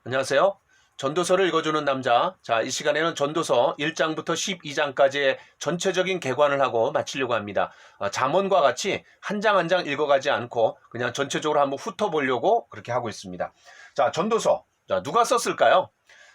안녕하세요. 전도서를 읽어주는 남자. 자, 이 시간에는 전도서 1장부터 12장까지의 전체적인 개관을 하고 마치려고 합니다. 잠언과 같이 한 장 한 장 읽어가지 않고 그냥 전체적으로 한번 훑어보려고 그렇게 하고 있습니다. 자, 전도서. 자, 누가 썼을까요?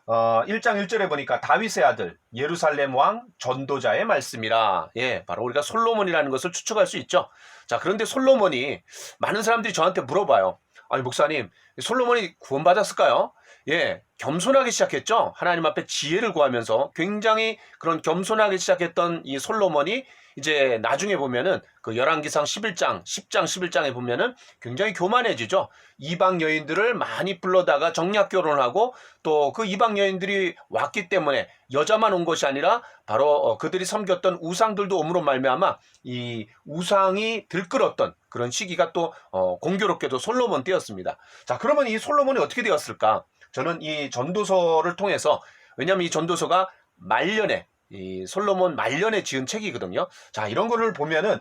1장 1절에 보니까 다윗의 아들 예루살렘 왕 전도자의 말씀이라. 예, 바로 우리가 솔로몬이라는 것을 추측할 수 있죠. 자, 그런데 솔로몬이 많은 사람들이 저한테 물어봐요. 아니, 목사님, 솔로몬이 구원받았을까요? 예, 겸손하게 시작했죠. 하나님 앞에 지혜를 구하면서 굉장히 그런 겸손하게 시작했던 이 솔로몬이 이제 나중에 보면은 그 열왕기상 11장, 10장, 11장에 보면은 굉장히 교만해지죠. 이방 여인들을 많이 불러다가 정략 결혼하고 또 그 이방 여인들이 왔기 때문에 여자만 온 것이 아니라 바로 그들이 섬겼던 우상들도 옴으로 말미암아 이 우상이 들끓었던 그런 시기가 또 공교롭게도 솔로몬 때였습니다. 자, 그러면 이 솔로몬이 어떻게 되었을까? 저는 이 전도서를 통해서, 왜냐하면 이 전도서가 말년에 이 솔로몬 말년에 지은 책이거든요. 자, 이런 거를 보면은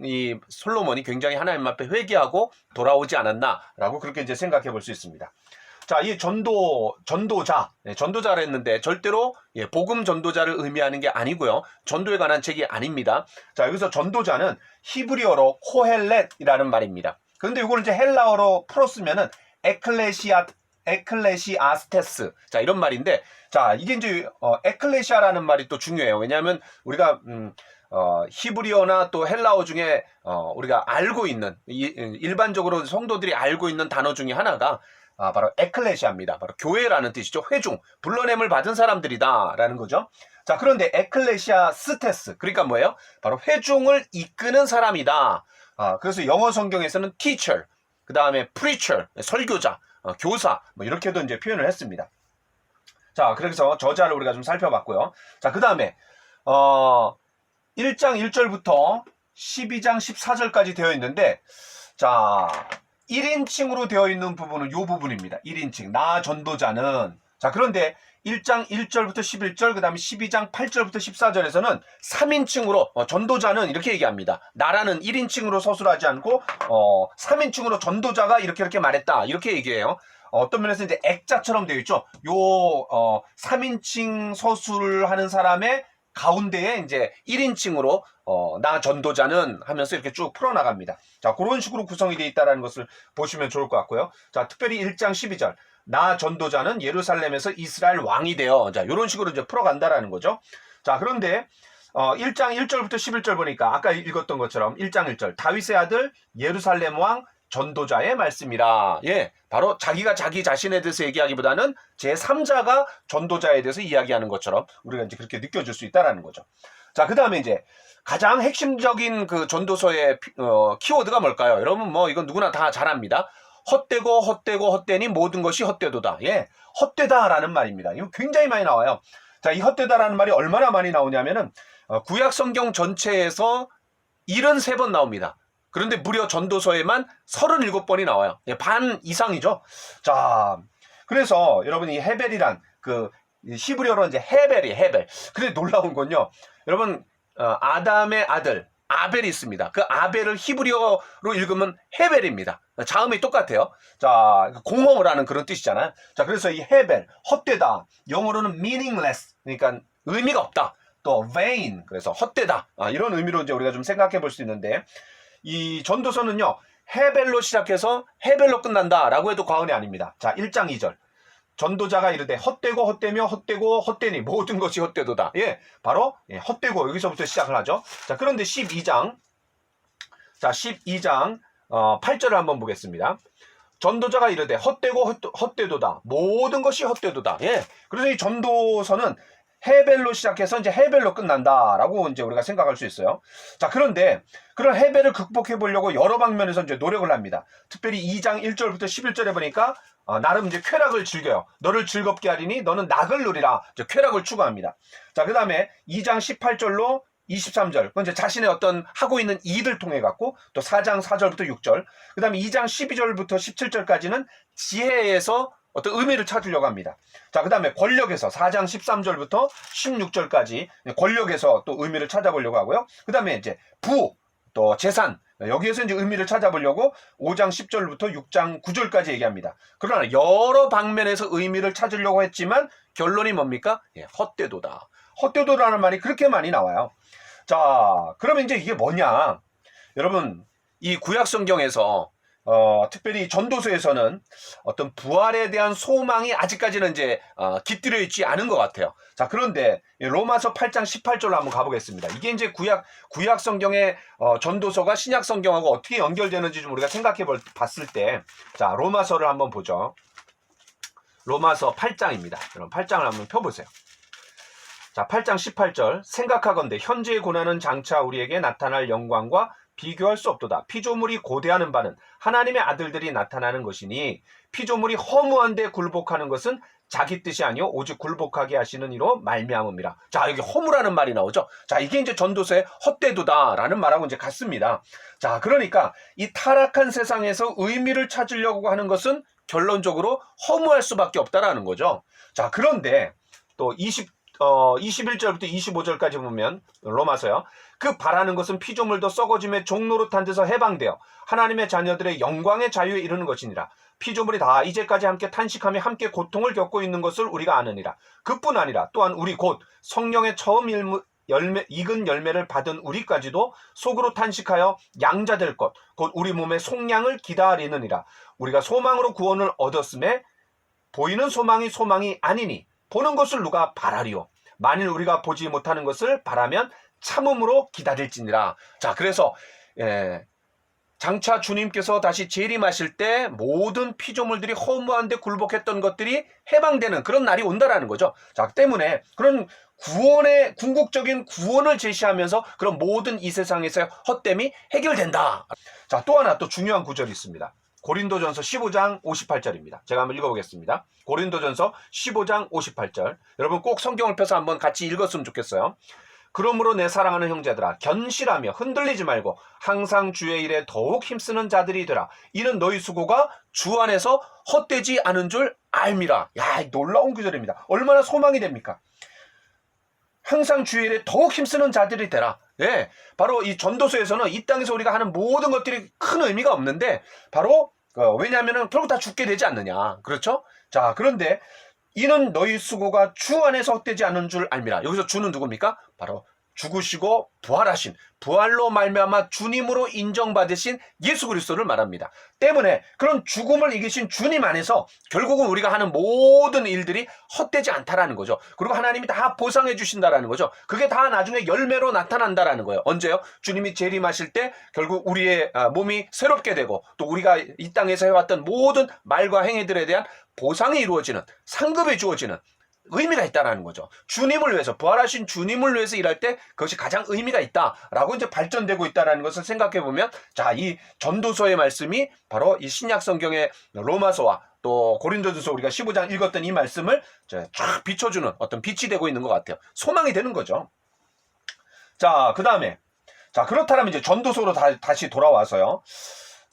이 솔로몬이 굉장히 하나님 앞에 회개하고 돌아오지 않았나라고 그렇게 이제 생각해 볼 수 있습니다. 자, 이 전도자, 전도자라 했는데 절대로 복음 전도자를 의미하는 게 아니고요. 전도에 관한 책이 아닙니다. 자, 여기서 전도자는 히브리어로 코헬렛이라는 말입니다. 그런데 이걸 이제 헬라어로 풀었으면은 에클레시아스테스. 자, 이런 말인데, 자, 이게 이제 에클레시아라는 말이 또 중요해요. 왜냐하면 우리가 히브리어나 또 헬라어 중에 우리가 알고 있는 일반적으로 성도들이 알고 있는 단어 중에 하나가 바로 에클레시아입니다. 바로 교회라는 뜻이죠. 회중, 불러냄을 받은 사람들이다라는 거죠. 자, 그런데 에클레시아스테스, 그러니까 뭐예요? 바로 회중을 이끄는 사람이다. 그래서 영어 성경에서는 teacher, 그 다음에 preacher, 설교자, 교사, 뭐 이렇게도 이제 표현을 했습니다. 자, 그래서 저자를 우리가 좀 살펴봤고요. 자, 그 다음에 1장 1절부터 12장 14절까지 되어 있는데, 자, 1인칭으로 되어 있는 부분은 이 부분입니다. 1인칭. 나 전도자는. 자, 그런데 1장 1절부터 11절, 그 다음에 12장 8절부터 14절에서는 3인칭으로 전도자는 이렇게 얘기합니다. 나라는 1인칭으로 서술하지 않고 3인칭으로 전도자가 이렇게 말했다. 이렇게 얘기해요. 어떤 면에서 이제 액자처럼 되어 있죠. 요 3인칭 서술하는 사람의 가운데에 이제 1인칭으로 나 전도자는 하면서 이렇게 쭉 풀어나갑니다. 자, 그런 식으로 구성이 되어 있다는 것을 보시면 좋을 것 같고요. 자, 특별히 1장 12절. 나 전도자는 예루살렘에서 이스라엘 왕이 되어. 자, 이런 식으로 이제 풀어간다라는 거죠. 자, 그런데 1장 1절부터 11절 보니까 아까 읽었던 것처럼 1장 1절. 다윗의 아들 예루살렘 왕 전도자의 말씀이라. 예, 바로 자기가 자기 자신에 대해서 얘기하기보다는 제3자가 전도자에 대해서 이야기하는 것처럼 우리가 이제 그렇게 느껴질 수 있다라는 거죠. 자, 그 다음에 이제 가장 핵심적인 그 전도서의 키워드가 뭘까요? 여러분 뭐 이건 누구나 다 잘 압니다. 헛되니 모든 것이 헛되도다. 예, 헛되다라는 말입니다. 이거 굉장히 많이 나와요. 자, 이 헛되다라는 말이 얼마나 많이 나오냐면은 구약 성경 전체에서 73번 나옵니다. 그런데 무려 전도서에만 37번이 나와요. 예, 반 이상이죠. 자, 그래서 여러분 이 헤벨이란 그 히브리어로 이제 헤벨. 근데 놀라운 건요. 여러분 아담의 아들 아벨이 있습니다. 그 아벨을 히브리어로 읽으면 헤벨입니다. 자음이 똑같아요. 자, 공허를 하는 그런 뜻이잖아요. 자, 그래서 이 헤벨, 헛되다. 영어로는 meaningless. 그러니까 의미가 없다. 또 vain. 그래서 헛되다. 이런 의미로 이제 우리가 좀 생각해 볼 수 있는데, 이 전도서는요, 헤벨로 시작해서 헤벨로 끝난다라고 해도 과언이 아닙니다. 자, 1장 2절. 전도자가 이르되 헛되고 헛되니 모든 것이 헛되도다. 예, 바로 헛되고 여기서부터 시작을 하죠. 자, 그런데 12장 8절을 한번 보겠습니다. 전도자가 이르되 헛되고 헛되도다. 모든 것이 헛되도다. 예, 그래서 이 전도서는 헤벨로 시작해서 이제 헤벨로 끝난다라고 이제 우리가 생각할 수 있어요. 자, 그런데 그런 헤벨을 극복해 보려고 여러 방면에서 이제 노력을 합니다. 특별히 2장 1절부터 11절에 보니까 나름 이제 쾌락을 즐겨요. 너를 즐겁게 하리니 너는 낙을 누리라. 이제 쾌락을 추구합니다. 자, 그 다음에 2장 18절로 23절. 그건 이제 자신의 어떤 하고 있는 일을 통해 갖고, 또 4장 4절부터 6절. 그 다음에 2장 12절부터 17절까지는 지혜에서 어떤 의미를 찾으려고 합니다. 자, 그 다음에 권력에서 4장 13절부터 16절까지 권력에서 또 의미를 찾아보려고 하고요. 그 다음에 이제 부, 또 재산, 여기에서 이제 의미를 찾아보려고 5장 10절부터 6장 9절까지 얘기합니다. 그러나 여러 방면에서 의미를 찾으려고 했지만 결론이 뭡니까? 예, 헛되도다. 헛되도라는 말이 그렇게 많이 나와요. 자, 그러면 이제 이게 뭐냐? 여러분, 이 구약 성경에서 특별히 전도서에서는 어떤 부활에 대한 소망이 아직까지는 이제 깃들여 있지 않은 것 같아요. 자, 그런데 로마서 8장 18절로 한번 가보겠습니다. 이게 이제 구약 성경의 전도서가 신약 성경하고 어떻게 연결되는지 좀 우리가 생각해 봤을 때, 자, 로마서를 한번 보죠. 로마서 8장입니다. 여러분 8장을 한번 펴보세요. 자, 8장 18절. 생각하건대 현재의 고난은 장차 우리에게 나타날 영광과 비교할 수 없도다. 피조물이 고대하는 바는 하나님의 아들들이 나타나는 것이니 피조물이 허무한데 굴복하는 것은 자기 뜻이 아니요 오직 굴복하게 하시는 이로 말미암음이라. 자, 여기 허무라는 말이 나오죠. 자, 이게 이제 전도서의 헛되도다라는 말하고 이제 같습니다. 자, 그러니까 이 타락한 세상에서 의미를 찾으려고 하는 것은 결론적으로 허무할 수밖에 없다라는 거죠. 자, 그런데 또 21절부터 25절까지 보면 로마서요. 그 바라는 것은 피조물도 썩어짐의 종노릇한 데서 해방되어 하나님의 자녀들의 영광의 자유에 이르는 것이니라. 피조물이 다 이제까지 함께 탄식하며 함께 고통을 겪고 있는 것을 우리가 아느니라. 그뿐 아니라 또한 우리 곧 성령의 처음 익은 열매를 받은 우리까지도 속으로 탄식하여 양자될 것 곧 우리 몸의 속량을 기다리느니라. 우리가 소망으로 구원을 얻었음에 보이는 소망이 아니니 보는 것을 누가 바라리요. 만일 우리가 보지 못하는 것을 바라면 참음으로 기다릴지니라. 자, 그래서 장차 주님께서 다시 재림하실 때 모든 피조물들이 허무한데 굴복했던 것들이 해방되는 그런 날이 온다라는 거죠. 자, 때문에 그런 구원의 궁극적인 구원을 제시하면서 그런 모든 이 세상에서의 헛됨이 해결된다. 자, 또 하나 또 중요한 구절이 있습니다. 고린도전서 15장 58절입니다. 제가 한번 읽어보겠습니다. 고린도전서 15장 58절. 여러분 꼭 성경을 펴서 한번 같이 읽었으면 좋겠어요. 그러므로 내 사랑하는 형제들아 견실하며 흔들리지 말고 항상 주의 일에 더욱 힘쓰는 자들이 되라. 이는 너희 수고가 주 안에서 헛되지 않은 줄 알미라. 야, 놀라운 구절입니다. 얼마나 소망이 됩니까? 항상 주의 일에 더욱 힘쓰는 자들이 되라. 예, 바로 이 전도서에서는 이 땅에서 우리가 하는 모든 것들이 큰 의미가 없는데 바로 왜냐하면 결국 다 죽게 되지 않느냐. 그렇죠? 자, 그런데 이는 너희 수고가 주 안에서 헛되지 않은 줄 알미라. 여기서 주는 누굽니까? 바로 죽으시고 부활하신 부활로 말미암아 주님으로 인정받으신 예수 그리스도를 말합니다. 때문에 그런 죽음을 이기신 주님 안에서 결국은 우리가 하는 모든 일들이 헛되지 않다라는 거죠. 그리고 하나님이 다 보상해 주신다라는 거죠. 그게 다 나중에 열매로 나타난다라는 거예요. 언제요? 주님이 재림하실 때 결국 우리의 몸이 새롭게 되고 또 우리가 이 땅에서 해왔던 모든 말과 행위들에 대한 보상이 이루어지는 상급이 주어지는 의미가 있다라는 거죠. 주님을 위해서 부활하신 주님을 위해서 일할 때 그것이 가장 의미가 있다라고 이제 발전되고 있다라는 것을 생각해 보면 자, 이 전도서의 말씀이 바로 이 신약 성경의 로마서와 또 고린도전서 우리가 15장 읽었던 이 말씀을 쫙 비춰주는 어떤 빛이 되고 있는 것 같아요. 소망이 되는 거죠. 자, 그다음에 자, 그렇다면 이제 전도서로 다시 돌아와서요.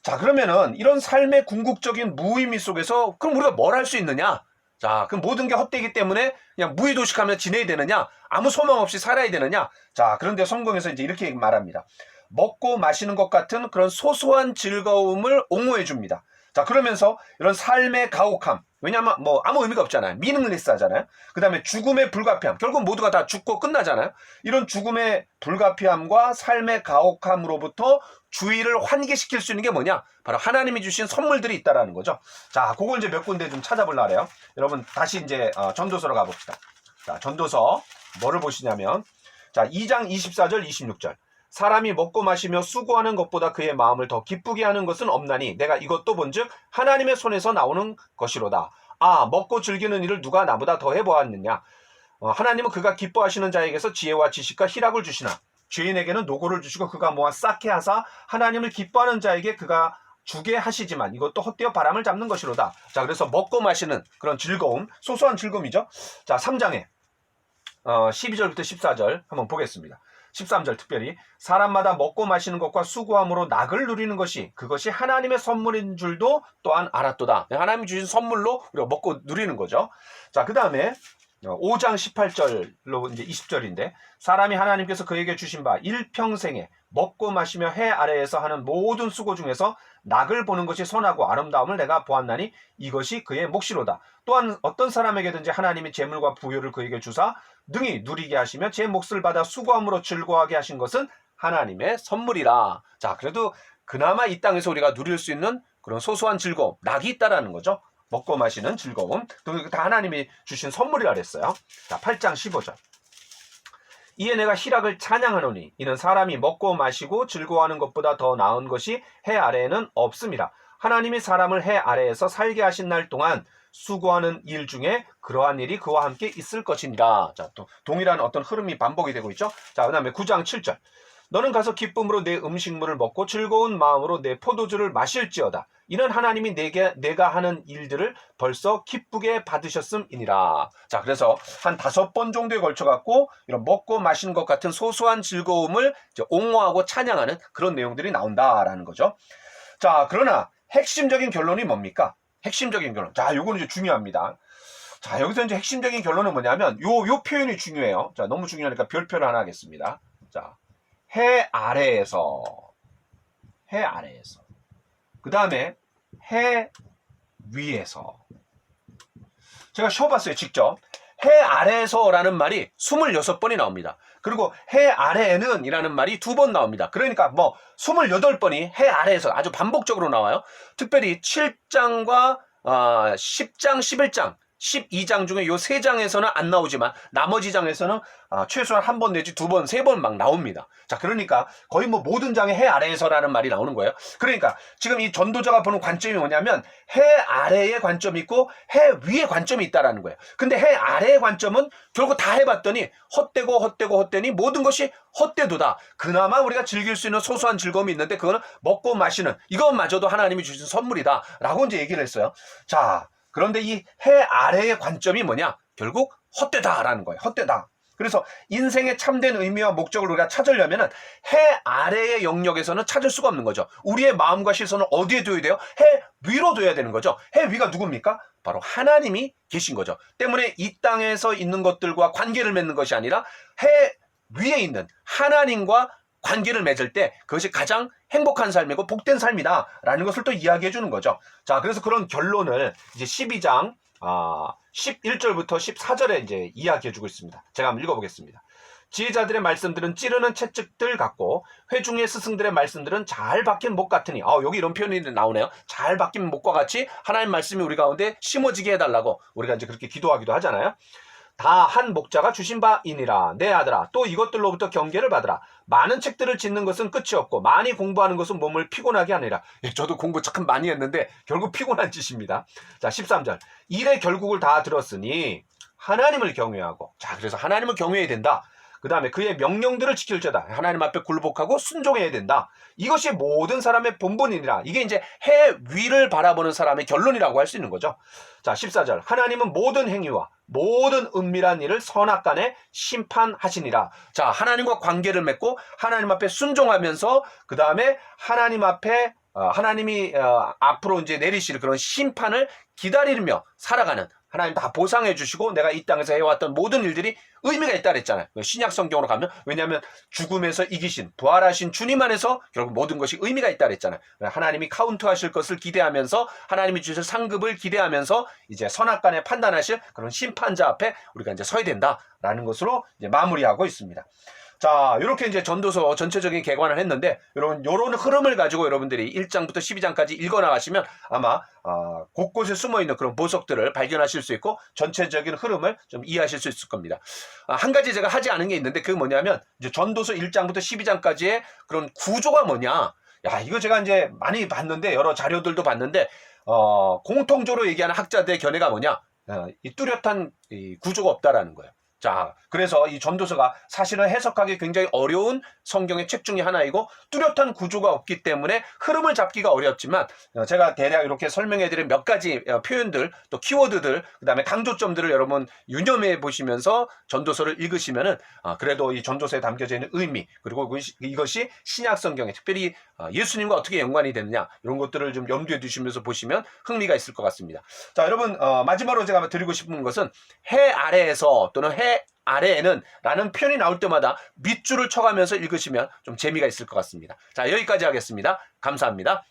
자, 그러면은 이런 삶의 궁극적인 무의미 속에서 그럼 우리가 뭘 할 수 있느냐? 자, 그럼 모든 게 헛되기 때문에 그냥 무의도식하며 지내야 되느냐? 아무 소망 없이 살아야 되느냐? 자, 그런데 성경에서 이제 이렇게 말합니다. 먹고 마시는 것 같은 그런 소소한 즐거움을 옹호해 줍니다. 자, 그러면서 이런 삶의 가혹함, 왜냐하면 뭐 아무 의미가 없잖아요. 미닝리스 하잖아요. 그 다음에 죽음의 불가피함, 결국 모두가 다 죽고 끝나잖아요. 이런 죽음의 불가피함과 삶의 가혹함으로부터 주의를 환기시킬 수 있는 게 뭐냐? 바로 하나님이 주신 선물들이 있다라는 거죠. 자, 그걸 이제 몇 군데 좀 찾아보려고 해요. 여러분 다시 이제 전도서로 가봅시다. 자, 전도서 뭐를 보시냐면 자, 2장 24절 26절. 사람이 먹고 마시며 수고하는 것보다 그의 마음을 더 기쁘게 하는 것은 없나니 내가 이것도 본즉 하나님의 손에서 나오는 것이로다. 아, 먹고 즐기는 일을 누가 나보다 더 해보았느냐? 하나님은 그가 기뻐하시는 자에게서 지혜와 지식과 희락을 주시나 죄인에게는 노고를 주시고 그가 모아 쌓게 하사 하나님을 기뻐하는 자에게 그가 주게 하시지만 이것도 헛되어 바람을 잡는 것이로다. 자, 그래서 먹고 마시는 그런 즐거움, 소소한 즐거움이죠. 자, 3장에 12절부터 14절 한번 보겠습니다. 13절 특별히 사람마다 먹고 마시는 것과 수고함으로 낙을 누리는 것이 그것이 하나님의 선물인 줄도 또한 알았도다. 하나님이 주신 선물로 우리가 먹고 누리는 거죠. 자, 그 다음에 5장 18절로 이제 20절인데 사람이 하나님께서 그에게 주신 바 일평생에 먹고 마시며 해 아래에서 하는 모든 수고 중에서 낙을 보는 것이 선하고 아름다움을 내가 보았나니 이것이 그의 몫이로다. 또한 어떤 사람에게든지 하나님이 재물과 부요를 그에게 주사 능히 누리게 하시며 제 몫을 받아 수고함으로 즐거워하게 하신 것은 하나님의 선물이라. 자, 그래도 그나마 이 땅에서 우리가 누릴 수 있는 그런 소소한 즐거움, 낙이 있다라는 거죠. 먹고 마시는 즐거움, 다 하나님이 주신 선물이라 그랬어요. 자, 8장 15절. 이에 내가 희락을 찬양하노니 이는 사람이 먹고 마시고 즐거워하는 것보다 더 나은 것이 해 아래에는 없음이라. 하나님이 사람을 해 아래에서 살게 하신 날 동안 수고하는 일 중에 그러한 일이 그와 함께 있을 것이니라. 자, 또 동일한 어떤 흐름이 반복이 되고 있죠. 자, 그 다음에 9장 7절. 너는 가서 기쁨으로 내 음식물을 먹고 즐거운 마음으로 내 포도주를 마실지어다. 이는 하나님이 내가 하는 일들을 벌써 기쁘게 받으셨음이니라. 자, 그래서 한 5번 정도에 걸쳐갖고 이런 먹고 마시는 것 같은 소소한 즐거움을 이제 옹호하고 찬양하는 그런 내용들이 나온다라는 거죠. 자, 그러나 핵심적인 결론이 뭡니까? 핵심적인 결론. 자, 요거는 이제 중요합니다. 자, 여기서 이제 핵심적인 결론은 뭐냐면 요 표현이 중요해요. 자, 너무 중요하니까 별표를 하나 하겠습니다. 자, 해 아래에서. 그 다음에 해 위에서. 제가 쉬어봤어요, 직접. 해 아래에서라는 말이 26번이 나옵니다. 그리고 해 아래에는 이라는 말이 2번 나옵니다. 그러니까 뭐 28번이 해 아래에서 아주 반복적으로 나와요. 특별히 7장과 10장, 11장, 12장 중에 요 3장에서는 안 나오지만 나머지 장에서는 최소한 1번 내지 2번, 3번 막 나옵니다. 자, 그러니까 거의 뭐 모든 장에 해 아래에서라는 말이 나오는 거예요. 그러니까 지금 이 전도자가 보는 관점이 뭐냐면 해 아래의 관점이 있고 해 위의 관점이 있다라는 거예요. 근데 해 아래의 관점은 결국 다 해봤더니 헛되니 모든 것이 헛되도다. 그나마 우리가 즐길 수 있는 소소한 즐거움이 있는데 그거는 먹고 마시는 이것마저도 하나님이 주신 선물이다 라고 이제 얘기를 했어요. 자, 그런데 이 해 아래의 관점이 뭐냐? 결국 헛되다라는 거예요. 헛되다. 그래서 인생의 참된 의미와 목적을 우리가 찾으려면 해 아래의 영역에서는 찾을 수가 없는 거죠. 우리의 마음과 시선을 어디에 둬야 돼요? 해 위로 둬야 되는 거죠. 해 위가 누굽니까? 바로 하나님이 계신 거죠. 때문에 이 땅에서 있는 것들과 관계를 맺는 것이 아니라 해 위에 있는 하나님과 관계를 맺을 때 그것이 가장 행복한 삶이고 복된 삶이다라는 것을 또 이야기해 주는 거죠. 자, 그래서 그런 결론을 이제 12장 11절부터 14절에 이제 이야기해 주고 있습니다. 제가 한번 읽어보겠습니다. 지혜자들의 말씀들은 찌르는 채찍들 같고 회중의 스승들의 말씀들은 잘 박힌 목 같으니 여기 이런 표현이 나오네요. 잘 박힌 목과 같이 하나님 말씀이 우리 가운데 심어지게 해달라고 우리가 이제 그렇게 기도하기도 하잖아요. 다 한 목자가 주신 바이니라. 내 아들아, 또 이것들로부터 경계를 받으라. 많은 책들을 짓는 것은 끝이 없고 많이 공부하는 것은 몸을 피곤하게 하니라. 저도 공부 참 많이 했는데 결국 피곤한 짓입니다. 자, 13절. 일의 결국을 다 들었으니 하나님을 경외하고. 자, 그래서 하나님을 경외해야 된다. 그 다음에 그의 명령들을 지킬자다. 하나님 앞에 굴복하고 순종해야 된다. 이것이 모든 사람의 본분이니라. 이게 이제 해 위를 바라보는 사람의 결론이라고 할 수 있는 거죠. 자, 14절. 하나님은 모든 행위와 모든 은밀한 일을 선악간에 심판하시니라. 자, 하나님과 관계를 맺고 하나님 앞에 순종하면서 그 다음에 하나님 앞에 하나님이 앞으로 이제 내리실 그런 심판을 기다리며 살아가는, 하나님 다 보상해 주시고 내가 이 땅에서 해왔던 모든 일들이 의미가 있다 그랬잖아요. 신약 성경으로 가면, 왜냐하면 죽음에서 이기신 부활하신 주님 안에서 결국 모든 것이 의미가 있다 그랬잖아요. 하나님이 카운트하실 것을 기대하면서 하나님이 주실 상급을 기대하면서 이제 선악간에 판단하실 그런 심판자 앞에 우리가 이제 서야 된다라는 것으로 이제 마무리하고 있습니다. 자, 이렇게 이제 전도서 전체적인 개관을 했는데, 요런 흐름을 가지고 여러분들이 1장부터 12장까지 읽어나가시면 아마 곳곳에 숨어있는 그런 보석들을 발견하실 수 있고 전체적인 흐름을 좀 이해하실 수 있을 겁니다. 한 가지 제가 하지 않은 게 있는데 그게 뭐냐면 이제 전도서 1장부터 12장까지의 그런 구조가 뭐냐. 야, 이거 제가 이제 많이 봤는데, 여러 자료들도 봤는데 공통적으로 얘기하는 학자들의 견해가 뭐냐. 이 뚜렷한 이 구조가 없다라는 거예요. 자, 그래서 이 전도서가 사실은 해석하기 굉장히 어려운 성경의 책 중에 하나이고 뚜렷한 구조가 없기 때문에 흐름을 잡기가 어렵지만 제가 대략 이렇게 설명해드린 몇 가지 표현들 또 키워드들 그다음에 강조점들을 여러분 유념해 보시면서 전도서를 읽으시면은 그래도 이 전도서에 담겨져 있는 의미 그리고 이것이 신약 성경에 특별히 예수님과 어떻게 연관이 되느냐 이런 것들을 좀 염두에 두시면서 보시면 흥미가 있을 것 같습니다. 자, 여러분 마지막으로 제가 드리고 싶은 것은 해 아래에서 또는 해 아래에는 라는 표현이 나올 때마다 밑줄을 쳐가면서 읽으시면 좀 재미가 있을 것 같습니다. 자, 여기까지 하겠습니다. 감사합니다.